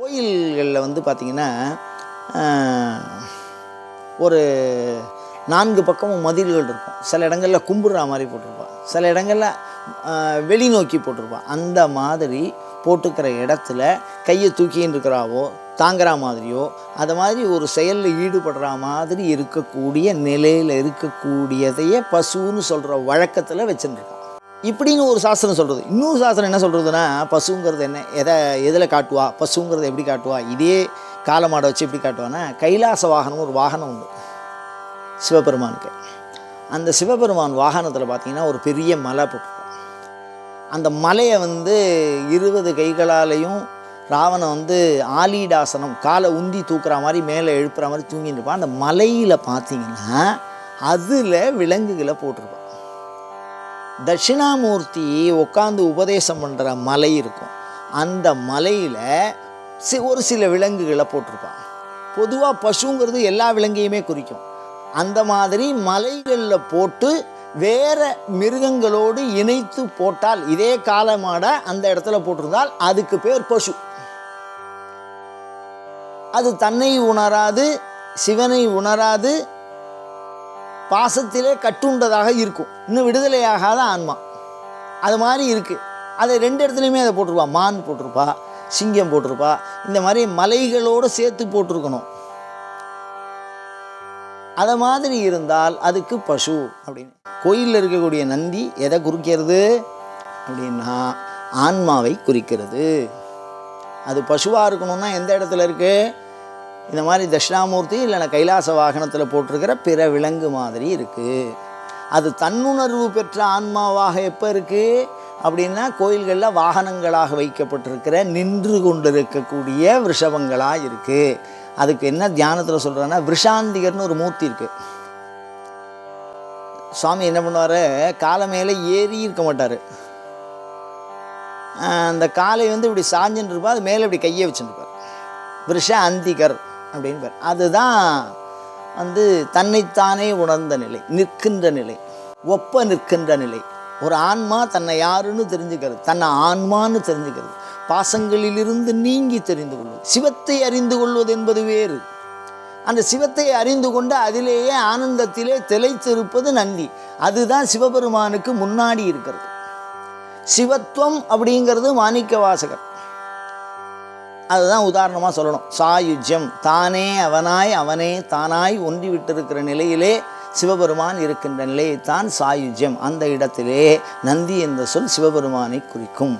கோயில்களில் வந்து பார்த்திங்கன்னா ஒரு 4 பக்கமும் மதில்கள் இருக்கும். சில இடங்களில் கும்பிட்ற மாதிரி போட்டிருப்பான், சில இடங்களில் வெளிநோக்கி போட்டிருப்பான். அந்த மாதிரி போட்டுக்கிற இடத்துல கையை தூக்கின்னு இருக்கிறாவோ தாங்குற மாதிரியோ அது மாதிரி ஒரு செயலில் ஈடுபடுற மாதிரி இருக்கக்கூடிய நிலையில் இருக்கக்கூடியதையே பசுன்னு சொல்கிற வழக்கத்தில் வச்சுருக்கான். இப்படின்னு ஒரு சாஸ்திரம் சொல்கிறது. இன்னொரு சாஸ்திரம் என்ன சொல்கிறதுனா, பசுங்கிறது என்ன, எதில் காட்டுவா, பசுங்கிறத எப்படி காட்டுவா, இதே காலமாடை வச்சு எப்படி காட்டுவான்னா, கைலாச வாகனம் ஒரு வாகனம் உண்டு சிவபெருமானுக்கு. அந்த சிவபெருமான் வாகனத்தில் பார்த்திங்கன்னா ஒரு பெரிய மலை போட்டிருப்பான். அந்த மலையை 20 கைகளாலையும் ராவணன் ஆலீடாசனம் காலை உந்தி தூக்குற மாதிரி மேலே எழுப்புற மாதிரி தூங்கிட்டு இருப்பான். அந்த மலையில் பார்த்திங்கன்னா அதில் விலங்குகளை போட்டிருப்பான். தட்சிணாமூர்த்தி உட்காந்து உபதேசம் பண்ணுற மலை இருக்கும். அந்த மலையில் ஒரு சில விலங்குகளை போட்டிருப்பான். பொதுவாக பசுங்கிறது எல்லா விலங்கையுமே குறிக்கும். அந்த மாதிரி மலைகளில் போட்டு வேறு மிருகங்களோடு இணைத்து போட்டால், இதே காலமாட அந்த இடத்துல போட்டிருந்தால் அதுக்கு பேர் பசு. அது தன்னை உணராது, சிவனை உணராது, பாசத்திலே கட்டுண்டதாக இருக்கும், இன்னும் விடுதலையாகாத ஆன்மா. அது மாதிரி இருக்குது. அதை 2 இடத்துலையுமே அதை போட்டிருப்பா. மான் போட்டிருப்பா, சிங்கம் போட்டிருப்பா. இந்த மாதிரி மலைகளோடு சேர்த்து போட்டிருக்கணும். அதை மாதிரி இருந்தால் அதுக்கு பசு அப்படின்னு. கோயிலில் இருக்கக்கூடிய நந்தி எதை குறிக்கிறது அப்படின்னா, ஆன்மாவை குறிக்கிறது. அது பசுவாக இருக்கணும்னா எந்த இடத்துல இருக்குது? இந்த மாதிரி தட்சிணாமூர்த்தி இல்லைன்னா கைலாச வாகனத்தில் போட்டிருக்கிற பிற விலங்கு மாதிரி இருக்குது. அது தன்னுணர்வு பெற்ற ஆன்மாவாக எப்போ இருக்குது அப்படின்னா, கோயில்களில் வாகனங்களாக வைக்கப்பட்டிருக்கிற நின்று கொண்டிருக்கக்கூடிய விஷபங்களாக இருக்குது. அதுக்கு என்ன தியானத்தில் சொல்கிறேன்னா, விஷாந்திகர்னு ஒரு மூர்த்தி இருக்குது. சுவாமி என்ன பண்ணுவார், காலை மேலே ஏறி இருக்க மாட்டார். அந்த காலை இப்படி சாஞ்சுன்னு இருப்பார், அது மேலே இப்படி கையை வச்சுருப்பார். விஷ அந்திகர் அப்படின்னு பேர். அதுதான் தன்னைத்தானே உணர்ந்த நிலை, நிற்கின்ற நிலை, ஒப்ப நிற்கின்ற நிலை. ஒரு ஆன்மா தன்னை யாருன்னு தெரிஞ்சுக்கிறது, தன்னை ஆன்மான்னு தெரிஞ்சுக்கிறது, பாசங்களிலிருந்து நீங்கி தெரிந்து கொள்வது. சிவத்தை அறிந்து கொள்வது என்பது வேறு. அந்த சிவத்தை அறிந்து கொண்டு அதிலேயே ஆனந்தத்திலே திளைத்திருப்பது நந்தி. அதுதான் சிவபெருமானுக்கு முன்னாடி இருக்கிறது. சிவத்துவம் அப்படிங்கிறது மாணிக்க வாசகர். அதுதான் உதாரணமாக சொல்லணும். சாயுஜ்யம், தானே அவனாய் அவனே தானாய் ஒன்றி விட்டிருக்கிற நிலையிலே சிவபெருமான் இருக்கின்ற நிலையைத்தான் சாயுஜ்யம். அந்த இடத்திலே நந்தி என்ற சொல் சிவபெருமானை குறிக்கும்.